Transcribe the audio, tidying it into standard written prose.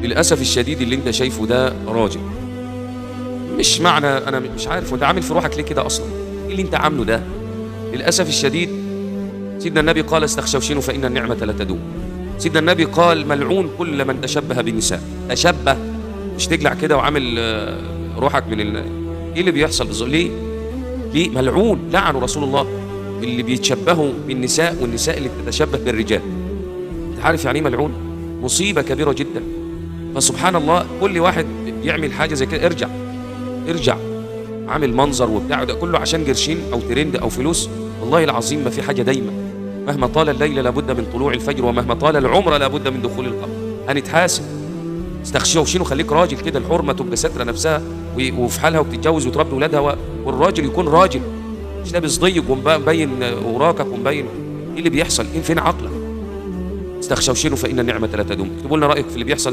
للأسف الشديد اللي أنت شايفه ده راجل. مش معنى أنا مش عارف وأنت عامل في روحك ليه كده أصلًا؟ إيه اللي أنت عامله ده؟ للأسف الشديد سيدنا النبي قال: "استخشوشنوا فإن النعمة لا تدوم." سيدنا النبي قال: "ملعون كل من تشبه بالنساء." تشبه، مش تجلع كده وعامل روحك من إيه اللي بيحصل ليه؟ ليه؟ ملعون، لعنه رسول الله اللي بيتشبهوا بالنساء والنساء اللي بتتشبه بالرجال. أنت عارف يعني إيه ملعون؟ مصيبة كبيرة جدًا. فسبحان الله كل واحد بيعمل حاجة زي كده ارجع، عامل منظر وبتاع ده كله عشان قرشين أو ترند أو فلوس. والله العظيم ما في حاجة دايمة. مهما طال الليل لابد من طلوع الفجر، ومهما طال العمر لابد من دخول القبر. هنتحاسب. استخشوشين وخليك راجل كده، الحرمة تبقى ساترة نفسها وفي حالها وبتتجوز وتربي ولادها، والراجل يكون راجل مش لابس ضيق ومبين وراكك ومبين. ايه اللي بيحصل؟ فين عقلك؟ استخشوشين فإن النعمة لا تدوم. اكتبوا لنا رأيك في اللي بيحصل ده.